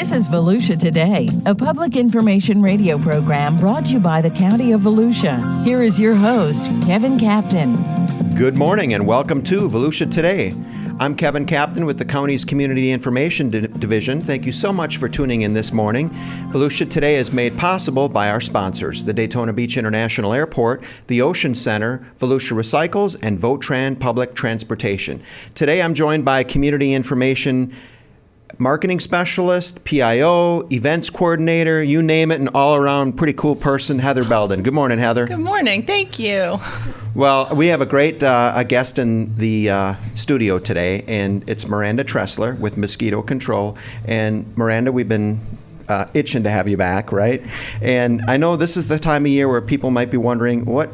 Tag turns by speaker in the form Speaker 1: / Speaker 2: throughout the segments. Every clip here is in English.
Speaker 1: This is Volusia Today, a public information radio program brought to you by the County of Volusia. Here is your host, Kevin Captain.
Speaker 2: Good morning and welcome to Volusia Today. I'm Kevin Captain with the county's Community Information Division. Thank you so much for tuning in this morning. Volusia Today is made possible by our sponsors, the Daytona Beach International Airport, the Ocean Center, Volusia Recycles, and Votran Public Transportation. Today I'm joined by Community Information Marketing Specialist, PIO, Events Coordinator, you name it, an all-around pretty cool person, Heather Belden. Good morning, Heather.
Speaker 3: Good morning. Thank you.
Speaker 2: Well, we have a great guest in the studio today, and it's Miranda Tressler with Mosquito Control. And Miranda, we've been itching to have you back, right? And I know this is the time of year where people might be wondering what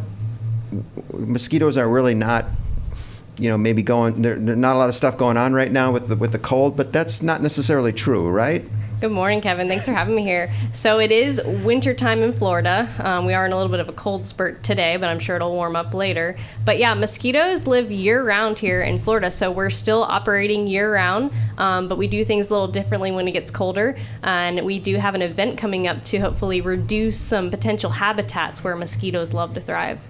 Speaker 2: mosquitoes are really not, maybe going. There's not a lot of stuff going on right now with the cold, but that's not necessarily true, right?
Speaker 4: Good morning, Kevin. Thanks for having me here. So it is wintertime in Florida. We are in a little bit of a cold spurt today, but I'm sure it'll warm up later. But yeah, mosquitoes live year-round here in Florida, so we're still operating year-round, but we do things a little differently when it gets colder. And we do have an event coming up to hopefully reduce some potential habitats where mosquitoes love to thrive.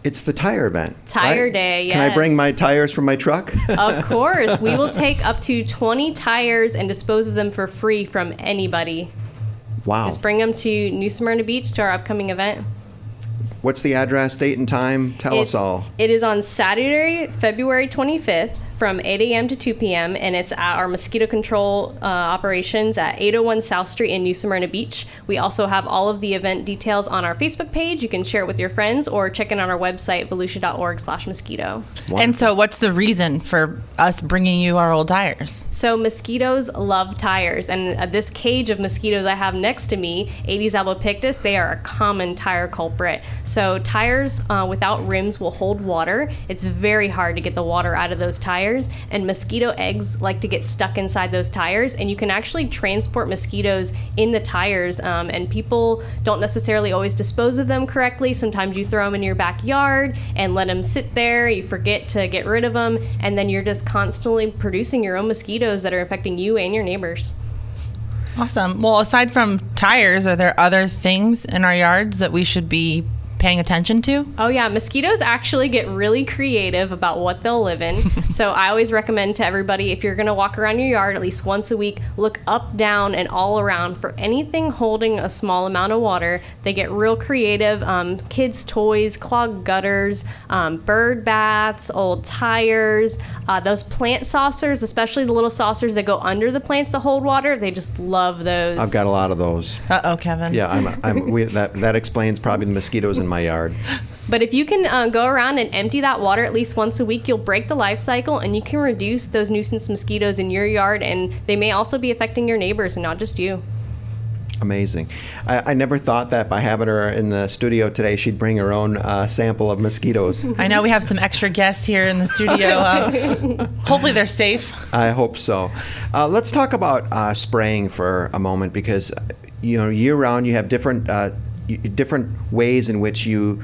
Speaker 2: It's the tire event.
Speaker 4: Tire
Speaker 2: right?
Speaker 4: day, yes.
Speaker 2: Can I bring my tires from my truck?
Speaker 4: Of course. We will take up to 20 tires and dispose of them for free from anybody.
Speaker 2: Wow.
Speaker 4: Just bring them to New Smyrna Beach to our upcoming event.
Speaker 2: What's the address, date, and time? Tell us all.
Speaker 4: It is on Saturday, February 25th from 8 a.m. to 2 p.m., and it's at our mosquito control operations at 801 South Street in New Smyrna Beach. We also have all of the event details on our Facebook page. You can share it with your friends or check it on our website, volusia.org/mosquito.
Speaker 2: Wow.
Speaker 3: And so what's the reason for us bringing you our old tires?
Speaker 4: So mosquitoes love tires, and this cage of mosquitoes I have next to me, Aedes albopictus, they are a common tire culprit. So tires without rims will hold water. It's very hard to get the water out of those tires, and mosquito eggs like to get stuck inside those tires, and you can actually transport mosquitoes in the tires, and people don't necessarily always dispose of them correctly. Sometimes you throw them in your backyard and let them sit there, you forget to get rid of them, and then you're just constantly producing your own mosquitoes that are affecting you and your neighbors.
Speaker 3: Awesome. Well, aside from tires, are there other things in our yards that we should be paying attention to?
Speaker 4: Oh yeah, mosquitoes actually get really creative about what they'll live in. So I always recommend to everybody, if you're going to walk around your yard at least once a week, look up, down, and all around for anything holding a small amount of water. They get real creative. Kids' toys, clogged gutters, bird baths, old tires, those plant saucers, especially the little saucers that go under the plants to hold water. They just love those.
Speaker 2: I've got a lot of those.
Speaker 3: Uh-oh, Kevin.
Speaker 2: Yeah, that explains probably the mosquitoes in my yard.
Speaker 4: But if you can go around and empty that water at least once a week, you'll break the life cycle and you can reduce those nuisance mosquitoes in your yard, and they may also be affecting your neighbors and not just you.
Speaker 2: Amazing. I never thought that by having her in the studio today, she'd bring her own sample of mosquitoes.
Speaker 3: I know we have some extra guests here in the studio. Hopefully they're safe.
Speaker 2: I hope so. Let's talk about spraying for a moment, because year-round you have different ways in which you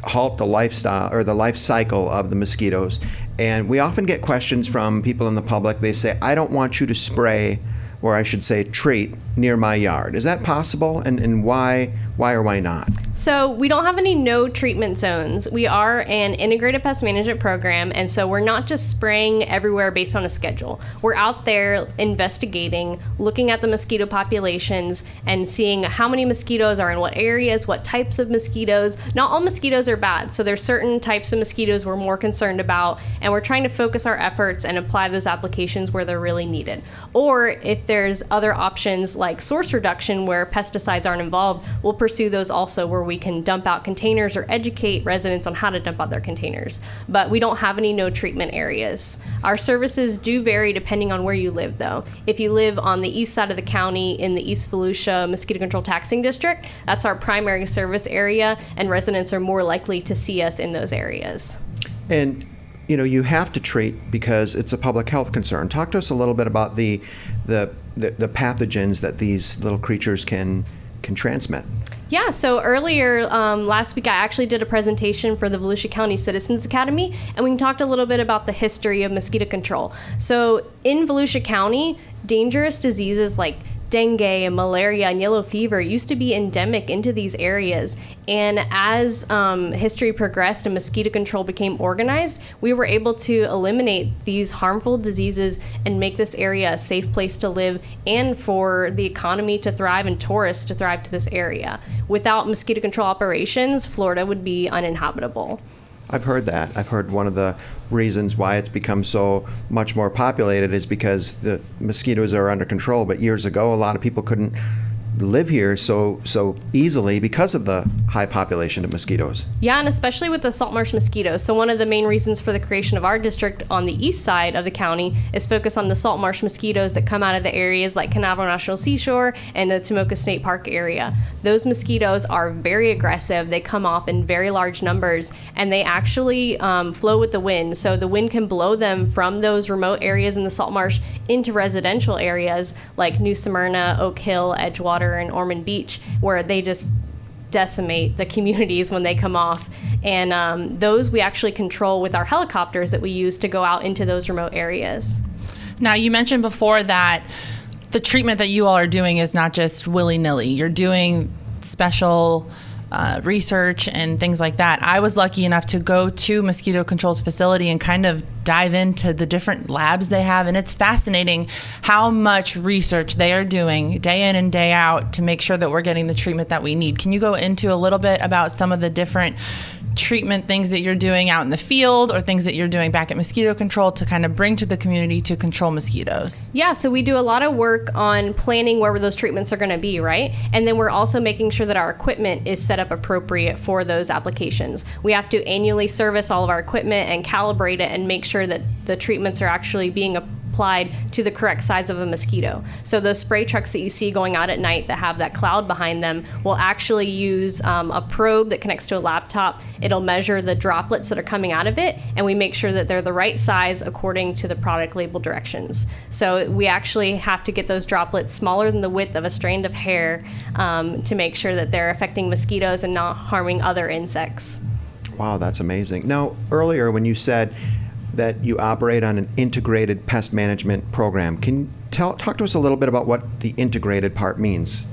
Speaker 2: halt the lifestyle or the life cycle of the mosquitoes. And we often get questions from people in the public. They say, I don't want you to spray, or I should say treat, near my yard. Is that possible? And why or why not?
Speaker 4: So we don't have any no treatment zones. We are an integrated pest management program, and so we're not just spraying everywhere based on a schedule. We're out there investigating, looking at the mosquito populations and seeing how many mosquitoes are in what areas, what types of mosquitoes. Not all mosquitoes are bad, so there's certain types of mosquitoes we're more concerned about, and we're trying to focus our efforts and apply those applications where they're really needed. Or if there's other options like source reduction where pesticides aren't involved, we'll pursue those also, where we can dump out containers or educate residents on how to dump out their containers. But we don't have any no treatment areas. Our services do vary depending on where you live, though. If you live on the east side of the county in the East Volusia Mosquito Control Taxing District, that's our primary service area, and residents are more likely to see us in those areas.
Speaker 2: And you have to treat because it's a public health concern. Talk to us a little bit about the pathogens that these little creatures can transmit.
Speaker 4: Yeah, so earlier last week I actually did a presentation for the Volusia County Citizens Academy, and we talked a little bit about the history of mosquito control. So in Volusia County, dangerous diseases like dengue and malaria and yellow fever used to be endemic into these areas. And as history progressed and mosquito control became organized, we were able to eliminate these harmful diseases and make this area a safe place to live and for the economy to thrive and tourists to thrive to this area. Without mosquito control operations, Florida would be uninhabitable.
Speaker 2: I've heard that. I've heard one of the reasons why it's become so much more populated is because the mosquitoes are under control. But years ago, a lot of people couldn't live here so easily because of the high population of mosquitoes.
Speaker 4: Yeah, and especially with the salt marsh mosquitoes. So one of the main reasons for the creation of our district on the east side of the county is focus on the salt marsh mosquitoes that come out of the areas like Canaveral National Seashore and the Tomoka State Park area. Those mosquitoes are very aggressive. They come off in very large numbers, and they actually flow with the wind. So the wind can blow them from those remote areas in the salt marsh into residential areas like New Smyrna, Oak Hill, Edgewater, and Ormond Beach, where they just decimate the communities when they come off. And those we actually control with our helicopters that we use to go out into those remote areas.
Speaker 3: Now, you mentioned before that the treatment that you all are doing is not just willy-nilly. You're doing special research and things like that. I was lucky enough to go to Mosquito Control's facility and kind of dive into the different labs they have, and it's fascinating how much research they are doing day in and day out to make sure that we're getting the treatment that we need. Can you go into a little bit about some of the different treatment things that you're doing out in the field or things that you're doing back at Mosquito Control to kind of bring to the community to control mosquitoes?
Speaker 4: Yeah, so we do a lot of work on planning where those treatments are going to be, right? And then we're also making sure that our equipment is set up appropriate for those applications. We have to annually service all of our equipment and calibrate it and make sure that the treatments are actually being applied to the correct size of a mosquito. So those spray trucks that you see going out at night that have that cloud behind them will actually use a probe that connects to a laptop. It'll measure the droplets that are coming out of it, and we make sure that they're the right size according to the product label directions. So we actually have to get those droplets smaller than the width of a strand of hair to make sure that they're affecting mosquitoes and not harming other insects.
Speaker 2: Wow, that's amazing. Now, earlier when you said that you operate on an integrated pest management program, can you talk to us a little bit about what the integrated part means?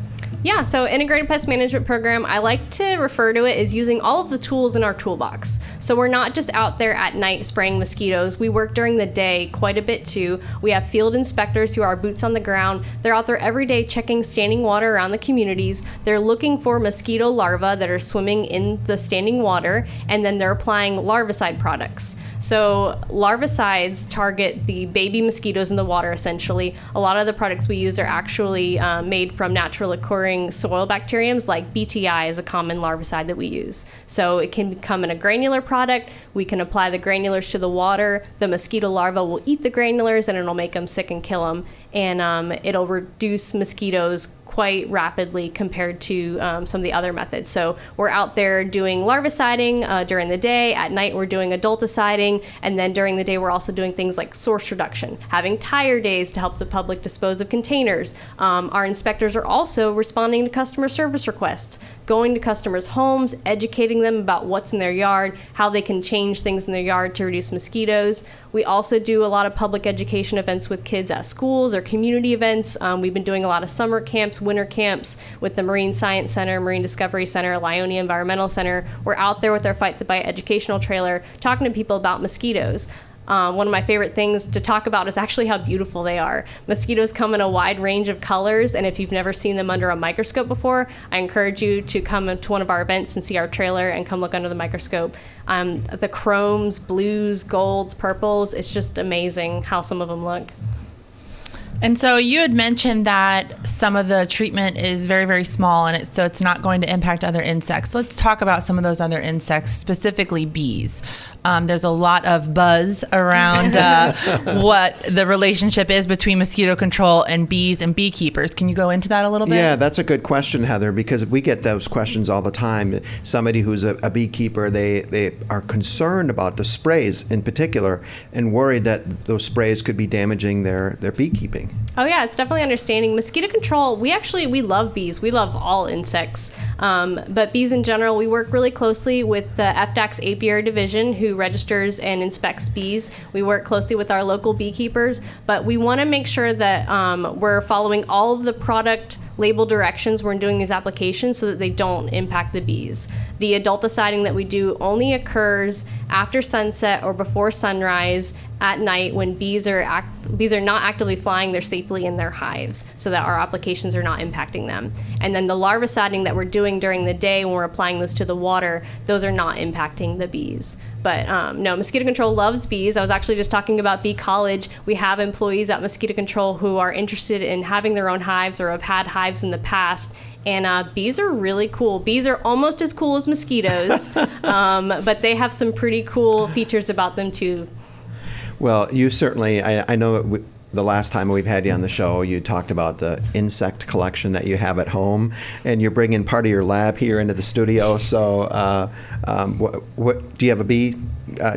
Speaker 4: Yeah, so integrated pest management program, I like to refer to it as using all of the tools in our toolbox. So we're not just out there at night spraying mosquitoes. We work during the day quite a bit too. We have field inspectors who are boots on the ground. They're out there every day checking standing water around the communities. They're looking for mosquito larvae that are swimming in the standing water, and then they're applying larvicide products. So larvicides target the baby mosquitoes in the water, essentially. A lot of the products we use are actually made from natural occurring soil bacteriums, like BTI is a common larvicide that we use. So it can come in a granular product. We can apply the granulars to the water. The mosquito larva will eat the granulars, and it'll make them sick and kill them. And it'll reduce mosquitoes quite rapidly compared to some of the other methods. So we're out there doing larviciding during the day. At night, we're doing adulticiding. And then during the day, we're also doing things like source reduction, having tire days to help the public dispose of containers. Our inspectors are also responding to customer service requests, going to customers' homes, educating them about what's in their yard, how they can change things in their yard to reduce mosquitoes. We also do a lot of public education events with kids at schools or community events. We've been doing a lot of summer camps, winter camps with the Marine Science Center, Marine Discovery Center, Lyonia Environmental Center. We're out there with our Fight the Bite educational trailer talking to people about mosquitoes. One of my favorite things to talk about is actually how beautiful they are. Mosquitoes come in a wide range of colors, and if you've never seen them under a microscope before, I encourage you to come to one of our events and see our trailer and come look under the microscope. The chromes, blues, golds, purples, it's just amazing how some of them look.
Speaker 3: And so you had mentioned that some of the treatment is very, very small, and so it's not going to impact other insects. Let's talk about some of those other insects, specifically bees. There's a lot of buzz around what the relationship is between mosquito control and bees and beekeepers. Can you go into that a little bit?
Speaker 2: Yeah, that's a good question, Heather, because we get those questions all the time. Somebody who's a beekeeper, they are concerned about the sprays in particular and worried that those sprays could be damaging their beekeeping.
Speaker 4: Oh yeah, it's definitely understanding. Mosquito control, we love bees. We love all insects. But bees in general, we work really closely with the FDAC's apiary division who registers and inspects bees. We work closely with our local beekeepers, but we want to make sure that we're following all of the product label directions when doing these applications so that they don't impact the bees. The adulticiding that we do only occurs after sunset or before sunrise at night when bees are not actively flying, they're safely in their hives so that our applications are not impacting them. And then the larviciding that we're doing during the day when we're applying those to the water, those are not impacting the bees. But no, Mosquito Control loves bees. I was actually just talking about Bee College. We have employees at Mosquito Control who are interested in having their own hives or have had hives in the past. And bees are really cool. Bees are almost as cool as mosquitoes, but they have some pretty cool features about them too.
Speaker 2: Well, you certainly, I know that the last time we've had you on the show, you talked about the insect collection that you have at home, and you're bringing part of your lab here into the studio. So what do you have a bee?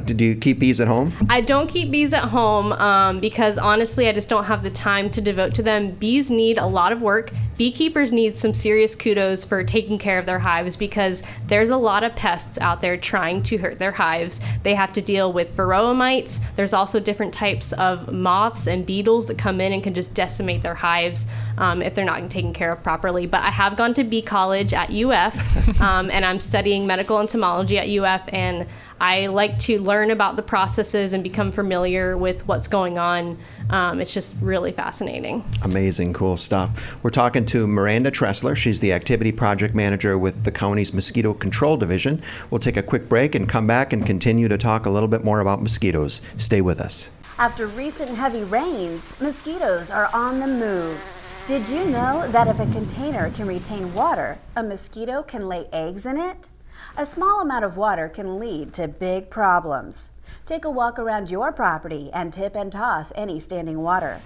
Speaker 2: Do you keep bees at home?
Speaker 4: I don't keep bees at home because honestly, I just don't have the time to devote to them. Bees need a lot of work. Beekeepers need some serious kudos for taking care of their hives because there's a lot of pests out there trying to hurt their hives. They have to deal with varroa mites. There's also different types of moths and beetles that come in and can just decimate their hives if they're not taken care of properly. But I have gone to Bee College at UF and I'm studying medical entomology at UF, and I like to learn about the processes and become familiar with what's going on. It's just really fascinating.
Speaker 2: Amazing, cool stuff. We're talking to Miranda Tressler. She's the activity project manager with the county's Mosquito Control Division. We'll take a quick break and come back and continue to talk a little bit more about mosquitoes. Stay with us.
Speaker 5: After recent heavy rains, mosquitoes are on the move. Did you know that if a container can retain water, a mosquito can lay eggs in it? A small amount of water can lead to big problems. Take a walk around your property and tip and toss any standing water.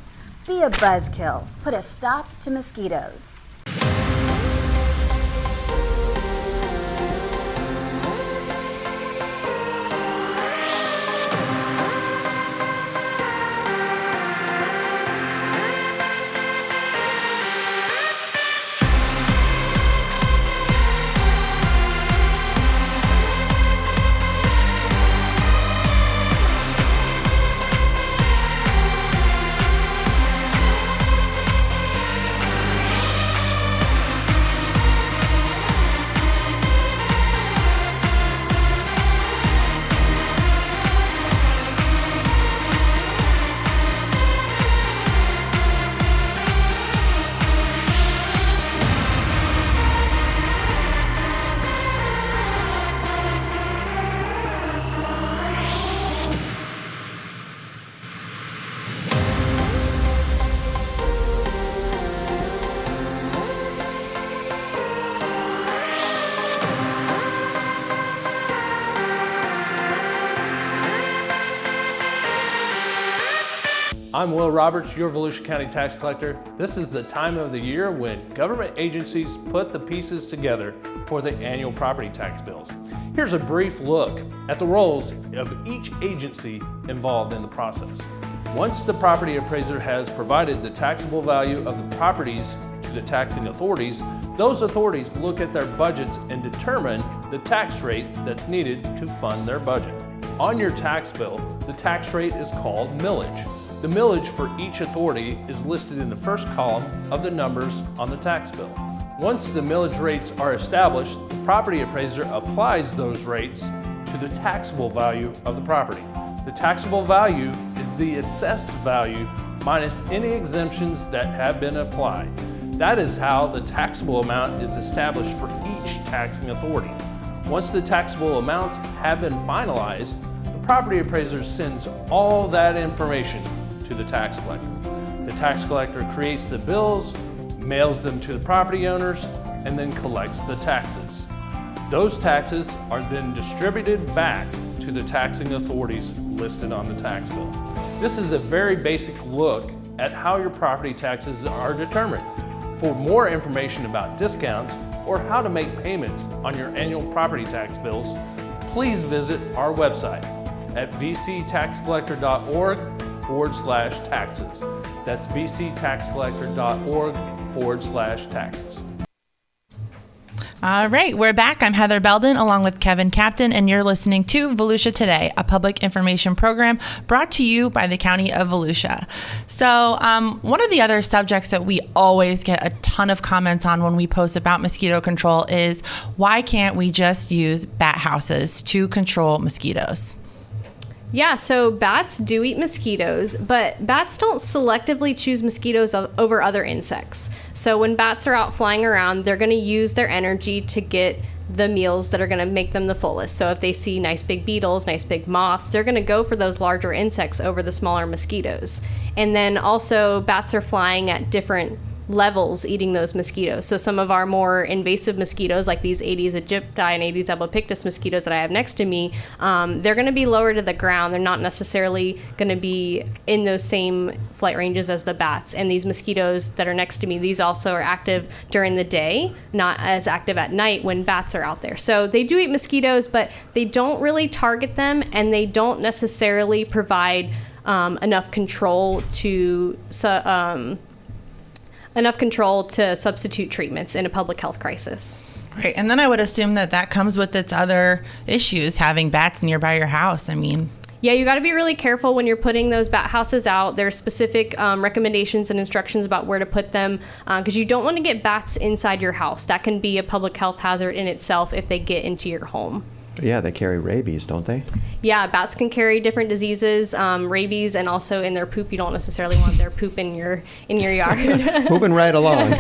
Speaker 5: Be a buzzkill. Put a stop to mosquitoes.
Speaker 6: I'm Will Roberts, your Volusia County tax collector. This is the time of the year when government agencies put the pieces together for the annual property tax bills. Here's a brief look at the roles of each agency involved in the process. Once the property appraiser has provided the taxable value of the properties to the taxing authorities, those authorities look at their budgets and determine the tax rate that's needed to fund their budget. On your tax bill, the tax rate is called millage. The millage for each authority is listed in the first column of the numbers on the tax bill. Once the millage rates are established, the property appraiser applies those rates to the taxable value of the property. The taxable value is the assessed value minus any exemptions that have been applied. That is how the taxable amount is established for each taxing authority. Once the taxable amounts have been finalized, the property appraiser sends all that information to the tax collector. The tax collector creates the bills, mails them to the property owners, and then collects the taxes. Those taxes are then distributed back to the taxing authorities listed on the tax bill. This is a very basic look at how your property taxes are determined. For more information about discounts or how to make payments on your annual property tax bills, please visit our website at vctaxcollector.org/taxes. That's vctaxcollector.org/taxes.
Speaker 3: All right, we're back. I'm Heather Belden along with Kevin Captain, and you're listening to Volusia Today, a public information program brought to you by the County of Volusia. So one of the other subjects that we always get a ton of comments on when we post about mosquito control is why can't we just use bat houses to control mosquitoes?
Speaker 4: Yeah, so bats do eat mosquitoes, but bats don't selectively choose mosquitoes over other insects. So when bats are out flying around, they're going to use their energy to get the meals that are going to make them the fullest. So if they see nice big beetles, nice big moths, they're going to go for those larger insects over the smaller mosquitoes. And then also bats are flying at different levels eating those mosquitoes. So some of our more invasive mosquitoes, like these Aedes aegypti and Aedes albopictus mosquitoes that I have next to me, they're going to be lower to the ground. They're not necessarily going to be in those same flight ranges as the bats. And these mosquitoes that are next to me, these also are active during the day, not as active at night when bats are out there. So they do eat mosquitoes, but they don't really target them, and they don't necessarily provide enough control to substitute treatments in a public health crisis.
Speaker 3: Right, and then I would assume that comes with its other issues, having bats nearby your house. I mean,
Speaker 4: yeah, you got to be really careful when you're putting those bat houses out. There's specific recommendations and instructions about where to put them, because you don't want to get bats inside your house. That can be a public health hazard in itself if they get into your home.
Speaker 2: Yeah, they carry rabies, don't they?
Speaker 4: Yeah, bats can carry different diseases, rabies, and also in their poop. You don't necessarily want their poop in your yard.
Speaker 2: Moving right along.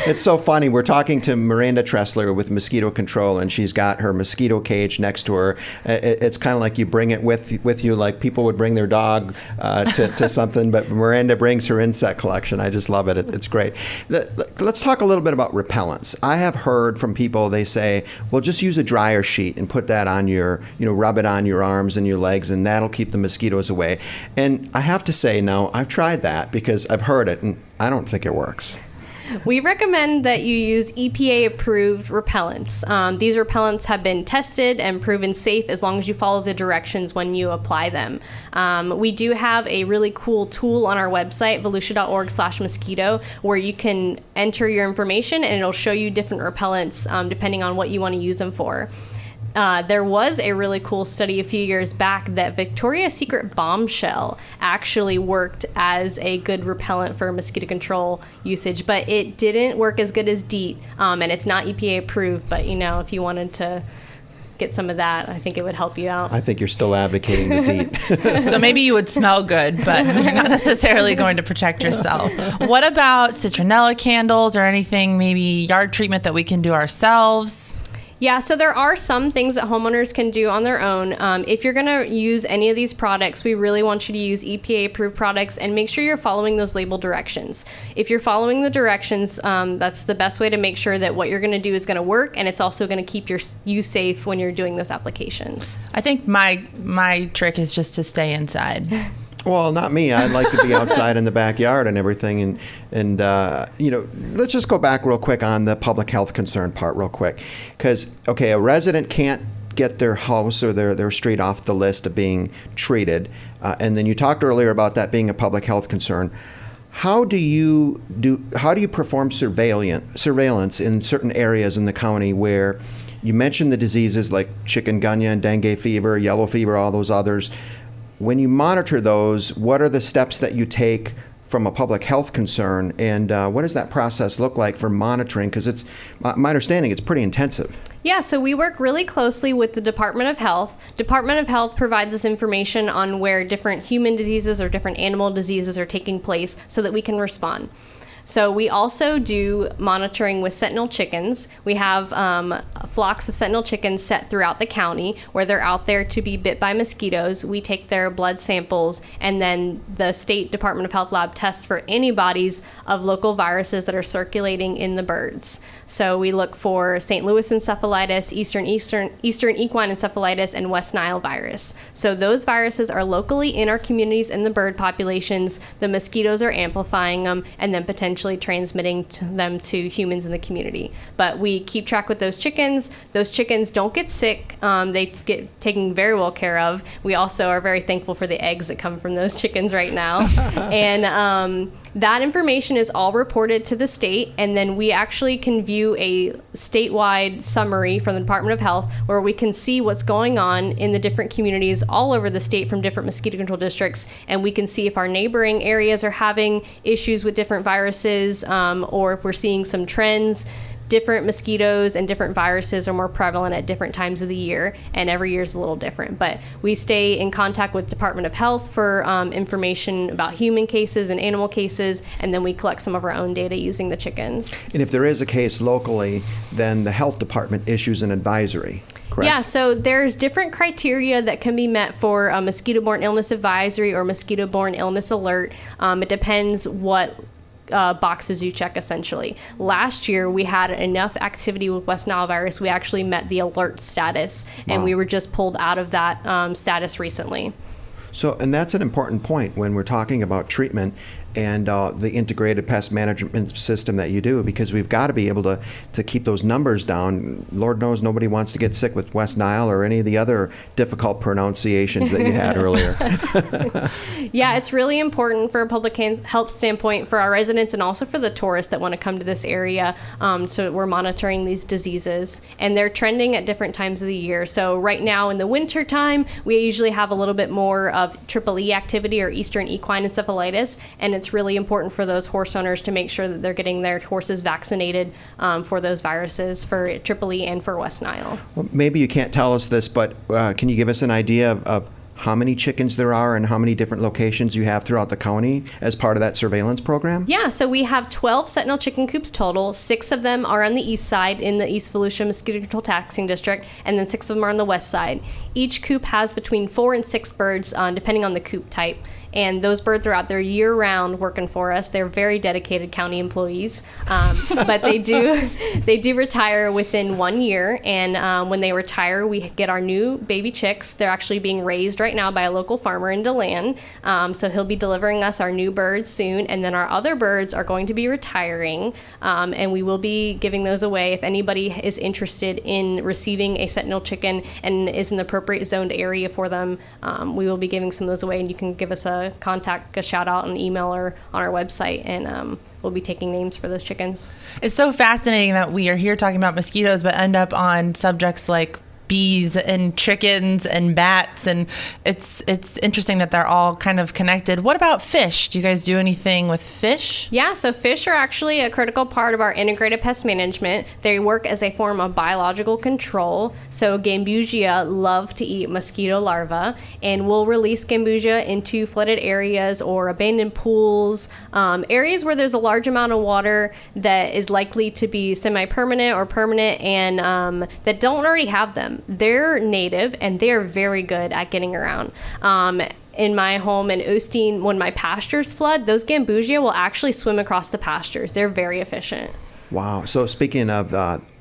Speaker 2: It's so funny. We're talking to Miranda Tressler with Mosquito Control, and she's got her mosquito cage next to her. It's kind of like you bring it with you, like people would bring their dog to something, but Miranda brings her insect collection. I just love it. It's great. Let's talk a little bit about repellents. I have heard from people, they say, well, just use a dryer sheet and put that on rub it on your arms and your legs, and that'll keep the mosquitoes away. And I have to say, no, I've tried that because I've heard it, and I don't think it works.
Speaker 4: We recommend that you use EPA-approved repellents. These repellents have been tested and proven safe as long as you follow the directions when you apply them. We do have a really cool tool on our website, volusia.org/mosquito, where you can enter your information and it'll show you different repellents depending on what you want to use them for. There was a really cool study a few years back that Victoria's Secret Bombshell actually worked as a good repellent for mosquito control usage, but it didn't work as good as DEET, and it's not EPA approved, but if you wanted to get some of that, I think it would help you out.
Speaker 2: I think you're still advocating the DEET.
Speaker 3: So maybe you would smell good, but you're not necessarily going to protect yourself. What about citronella candles or anything, maybe yard treatment that we can do ourselves?
Speaker 4: Yeah, so there are some things that homeowners can do on their own. If you're going to use any of these products, we really want you to use EPA-approved products and make sure you're following those label directions. If you're following the directions, that's the best way to make sure that what you're going to do is going to work, and it's also going to keep you safe when you're doing those applications.
Speaker 3: I think my trick is just to stay inside.
Speaker 2: Well, not me. I'd like to be outside in the backyard and everything. And let's just go back real quick on the public health concern part real quick. Because, okay, a resident can't get their house or their street off the list of being treated. And then you talked earlier about that being a public health concern. How do you perform surveillance in certain areas in the county where you mentioned the diseases like chikungunya and dengue fever, yellow fever, all those others? When you monitor those, what are the steps that you take from a public health concern, and what does that process look like for monitoring? Because it's my understanding it's pretty intensive.
Speaker 4: Yeah, so we work really closely with the Department of Health. Department of Health provides us information on where different human diseases or different animal diseases are taking place so that we can respond. So we also do monitoring with sentinel chickens. We have flocks of sentinel chickens set throughout the county where they're out there to be bit by mosquitoes. We take their blood samples, and then the State Department of Health lab tests for antibodies of local viruses that are circulating in the birds. So we look for St. Louis encephalitis, Eastern equine encephalitis, and West Nile virus. So those viruses are locally in our communities in the bird populations. The mosquitoes are amplifying them and then potentially potentially transmitting them to humans in the community. But we keep track with those chickens. Those chickens don't get sick. They get taken very well care of. We also are very thankful for the eggs that come from those chickens right now. And that information is all reported to the state, and then we actually can view a statewide summary from the Department of Health where we can see what's going on in the different communities all over the state from different mosquito control districts, and we can see if our neighboring areas are having issues with different viruses, or if we're seeing some trends. Different mosquitoes and different viruses are more prevalent at different times of the year, and every year is a little different. But we stay in contact with Department of Health for information about human cases and animal cases, and then we collect some of our own data using the chickens.
Speaker 2: And if there is a case locally, then the health department issues an advisory. Correct?
Speaker 4: Yeah, so there's different criteria that can be met for a mosquito-borne illness advisory or mosquito-borne illness alert. It depends what boxes you check, essentially. Last year, we had enough activity with West Nile virus. We actually met the alert status, and we were just pulled out of that status recently.
Speaker 2: So, and that's an important point when we're talking about treatment and the integrated pest management system that you do, because we've got to be able to keep those numbers down. Lord knows nobody wants to get sick with West Nile or any of the other difficult pronunciations that you had earlier.
Speaker 4: Yeah, it's really important for a public health standpoint for our residents and also for the tourists that want to come to this area. So we're monitoring these diseases, and they're trending at different times of the year. So right now in the winter time, we usually have a little bit more of EEE activity or Eastern equine encephalitis, and it's really important for those horse owners to make sure that they're getting their horses vaccinated for those viruses, for EEE and for West Nile.
Speaker 2: Well, maybe you can't tell us this, but can you give us an idea of how many chickens there are and how many different locations you have throughout the county as part of that surveillance program?
Speaker 4: Yeah, so we have 12 Sentinel chicken coops total. 6 of them are on the east side in the East Volusia Mosquito Control Taxing District, and then 6 of them are on the west side. Each coop has between 4 and 6 birds, depending on the coop type. And those birds are out there year-round working for us. They're very dedicated county employees, but they do retire within 1 year. And when they retire, we get our new baby chicks. They're actually being raised right now by a local farmer in DeLand. So he'll be delivering us our new birds soon, and then our other birds are going to be retiring, and we will be giving those away. If anybody is interested in receiving a Sentinel chicken and is in the appropriate zoned area for them, we will be giving some of those away, and you can give us a contact, a shout out, an email, or on our website, and we'll be taking names for those chickens.
Speaker 3: It's so fascinating that we are here talking about mosquitoes, but end up on subjects like bees and chickens and bats, and it's interesting that they're all kind of connected. What about fish? Do you guys do anything with fish?
Speaker 4: Yeah, so fish are actually a critical part of our integrated pest management. They work as a form of biological control. So Gambusia love to eat mosquito larvae, and we'll release Gambusia into flooded areas or abandoned pools, areas where there's a large amount of water that is likely to be semi-permanent or permanent, and that don't already have them. They're native, and they're very good at getting around. In my home in Osteen, when my pastures flood, those Gambusia will actually swim across the pastures. They're very efficient.
Speaker 2: Wow. So speaking of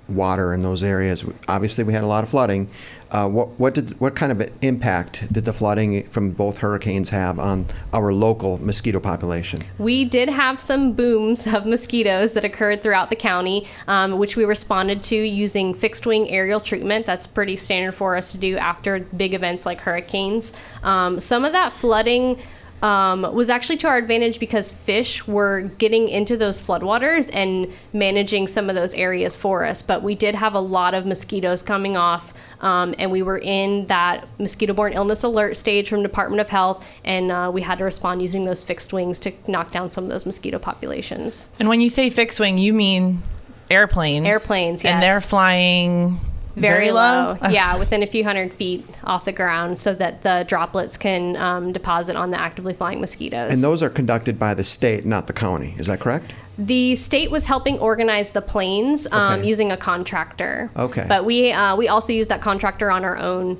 Speaker 2: water in those areas, obviously we had a lot of flooding. What kind of impact did the flooding from both hurricanes have on our local mosquito population?
Speaker 4: We did have some booms of mosquitoes that occurred throughout the county, which we responded to using fixed wing aerial treatment. That's pretty standard for us to do after big events like hurricanes. Some of that flooding was actually to our advantage because fish were getting into those floodwaters and managing some of those areas for us. But we did have a lot of mosquitoes coming off, and we were in that mosquito-borne illness alert stage from Department of Health, and we had to respond using those fixed wings to knock down some of those mosquito populations.
Speaker 3: And when you say fixed wing, you mean airplanes?
Speaker 4: Airplanes, yes.
Speaker 3: And they're flying
Speaker 4: very low. Yeah, within a few hundred feet off the ground, so that the droplets can deposit on the actively flying mosquitoes.
Speaker 2: And those are conducted by the state, not the county. Is that correct?
Speaker 4: The state was helping organize the planes using a contractor.
Speaker 2: Okay.
Speaker 4: But we also use that contractor on our own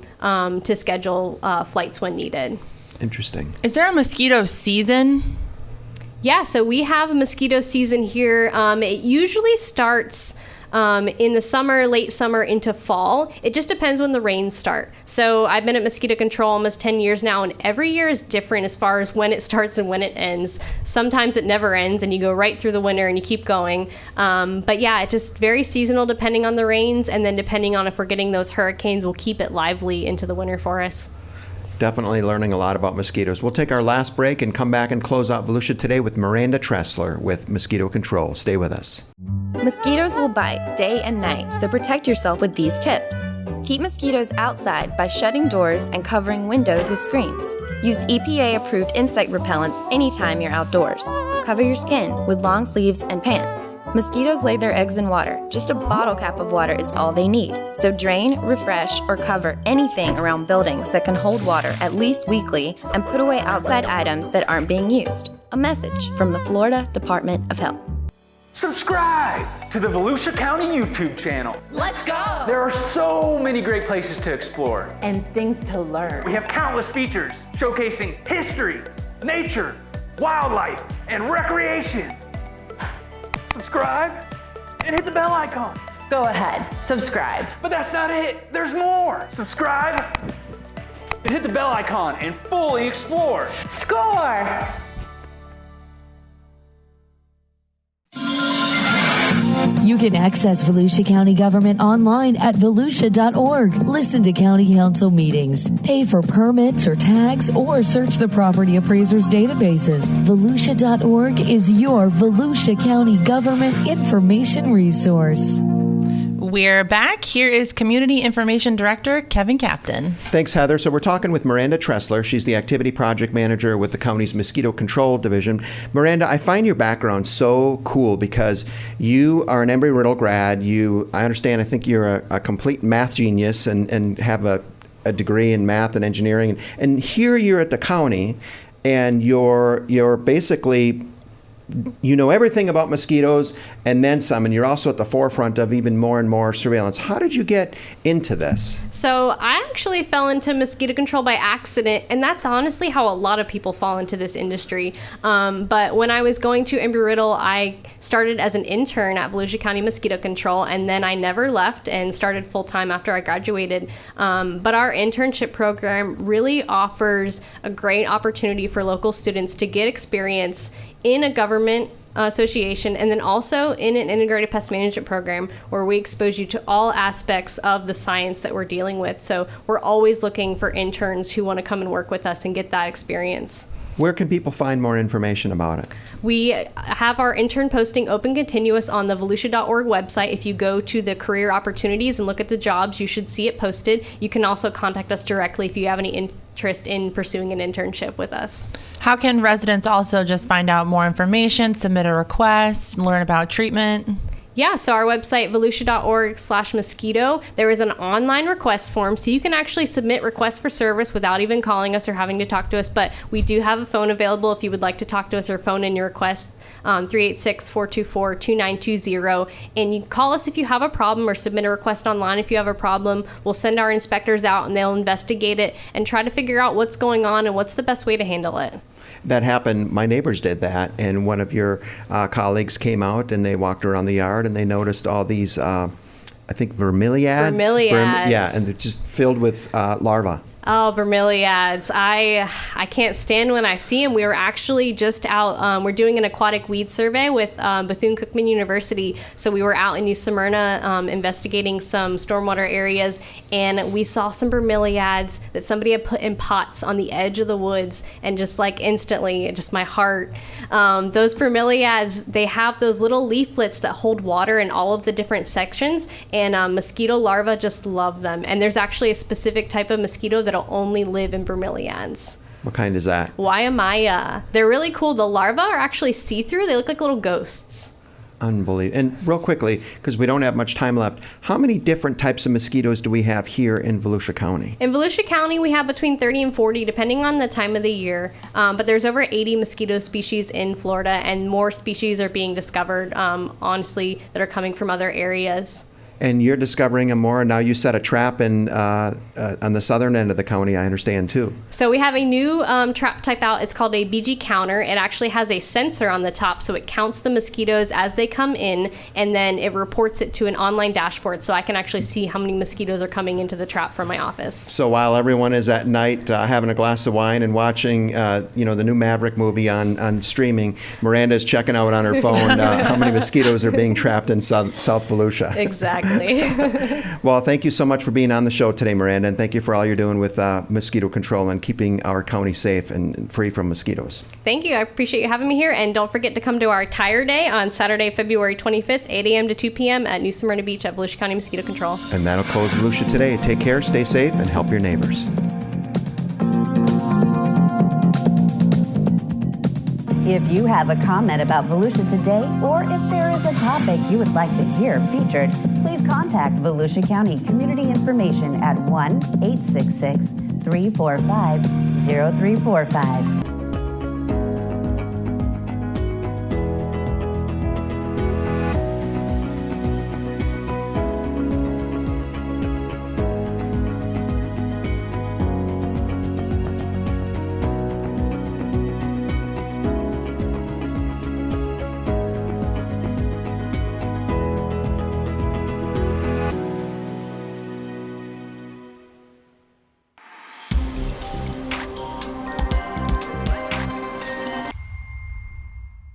Speaker 4: to schedule flights when needed.
Speaker 2: Interesting.
Speaker 3: Is there a mosquito season?
Speaker 4: Yeah, so we have a mosquito season here. It usually starts in the summer, late summer into fall. It just depends when the rains start. So I've been at mosquito control almost 10 years now, and every year is different as far as when it starts and when it ends. Sometimes it never ends and you go right through the winter and you keep going. But yeah, it's just very seasonal depending on the rains, and then depending on if we're getting those hurricanes, we'll keep it lively into the winter for us.
Speaker 2: Definitely learning a lot about mosquitoes. We'll take our last break and come back and close out Volusia Today with Miranda Tressler with Mosquito Control. Stay with us.
Speaker 7: Mosquitoes will bite day and night, so protect yourself with these tips. Keep mosquitoes outside by shutting doors and covering windows with screens. Use EPA-approved insect repellents anytime you're outdoors. Cover your skin with long sleeves and pants. Mosquitoes lay their eggs in water. Just a bottle cap of water is all they need. So drain, refresh, or cover anything around buildings that can hold water at least weekly, and put away outside items that aren't being used. A message from the Florida Department of Health.
Speaker 8: Subscribe to the Volusia County YouTube channel.
Speaker 9: Let's go!
Speaker 8: There are so many great places to explore.
Speaker 9: And things to learn.
Speaker 8: We have countless features showcasing history, nature, wildlife, and recreation. Subscribe and hit the bell icon.
Speaker 9: Go ahead, subscribe.
Speaker 8: But that's not it. There's more. Subscribe and hit the bell icon and fully explore.
Speaker 9: Score!
Speaker 1: You can access Volusia County government online at volusia.org. Listen to county council meetings, pay for permits or tags, or search the property appraisers' databases. Volusia.org is your Volusia County government information resource.
Speaker 3: We're back. Here is Community Information Director Kevin Captain.
Speaker 2: Thanks, Heather. So we're talking with Miranda Tressler. She's the Activity Project Manager with the county's Mosquito Control Division. Miranda, I find your background so cool because you are an Embry-Riddle grad. I think you're a complete math genius and have a degree in math and engineering. And here you're at the county, and you're basically, you know everything about mosquitoes and then some, and you're also at the forefront of even more and more surveillance. How did you get into this?
Speaker 4: So I actually fell into mosquito control by accident, and that's honestly how a lot of people fall into this industry. But when I was going to Embry-Riddle, I started as an intern at Volusia County Mosquito Control, and then I never left and started full-time after I graduated. But our internship program really offers a great opportunity for local students to get experience in a government association, and then also in an integrated pest management program where we expose you to all aspects of the science that we're dealing with. So we're always looking for interns who want to come and work with us and get that experience.
Speaker 2: Where can people find more information about it?
Speaker 4: We have our intern posting open continuous on the volusia.org website. If you go to the career opportunities and look at the jobs, you should see it posted. You can also contact us directly if you have any interest in pursuing an internship with us.
Speaker 3: How can residents also just find out more information, submit a request, learn about treatment?
Speaker 4: Yeah, so our website, volusia.org/mosquito, there is an online request form, so you can actually submit requests for service without even calling us or having to talk to us, but we do have a phone available if you would like to talk to us or phone in your request, 386-424-2920, and you call us if you have a problem or submit a request online if you have a problem. We'll send our inspectors out and they'll investigate it and try to figure out what's going on and what's the best way to handle it.
Speaker 2: That happened. My neighbors did that, and one of your colleagues came out and they walked around the yard and they noticed all these, I think, vermiliads.
Speaker 4: Vermiliads.
Speaker 2: And they're just filled with larvae.
Speaker 4: Oh, bromeliads. I can't stand when I see them. We were actually just out, we're doing an aquatic weed survey with Bethune-Cookman University. So we were out in New Smyrna investigating some stormwater areas, and we saw some bromeliads that somebody had put in pots on the edge of the woods, and just like instantly, just my heart. Those bromeliads, they have those little leaflets that hold water in all of the different sections, and mosquito larvae just love them. And there's actually a specific type of mosquito that'll only live in bromeliads.
Speaker 2: What kind is that?
Speaker 4: Wyamaya. They're really cool. The larvae are actually see-through. They look like little ghosts.
Speaker 2: Unbelievable. And real quickly, because we don't have much time left, how many different types of mosquitoes do we have here in Volusia County?
Speaker 4: In Volusia County, we have between 30 and 40, depending on the time of the year. But there's over 80 mosquito species in Florida, and more species are being discovered, honestly, that are coming from other areas.
Speaker 2: And you're discovering them more. Now you set a trap in on the southern end of the county, I understand, too.
Speaker 4: So we have a new trap type out. It's called a BG counter. It actually has a sensor on the top, so it counts the mosquitoes as they come in, and then it reports it to an online dashboard, so I can actually see how many mosquitoes are coming into the trap from my office.
Speaker 2: So while everyone is at night having a glass of wine and watching, the new Maverick movie on streaming, Miranda is checking out on her phone how many mosquitoes are being trapped in South Volusia.
Speaker 4: Exactly.
Speaker 2: Well, thank you so much for being on the show today, Miranda, and thank you for all you're doing with mosquito control and keeping our county safe and free from mosquitoes.
Speaker 4: Thank you. I appreciate you having me here, and don't forget to come to our Tire Day on Saturday, February 25th, 8 a.m. to 2 p.m. at New Smyrna Beach at Volusia County Mosquito Control.
Speaker 2: And that'll close Volusia Today. Take care, stay safe, and help your neighbors.
Speaker 5: If you have a comment about Volusia Today, or if there is a topic you would like to hear featured, please contact Volusia County Community Information at 1-866-345-0345.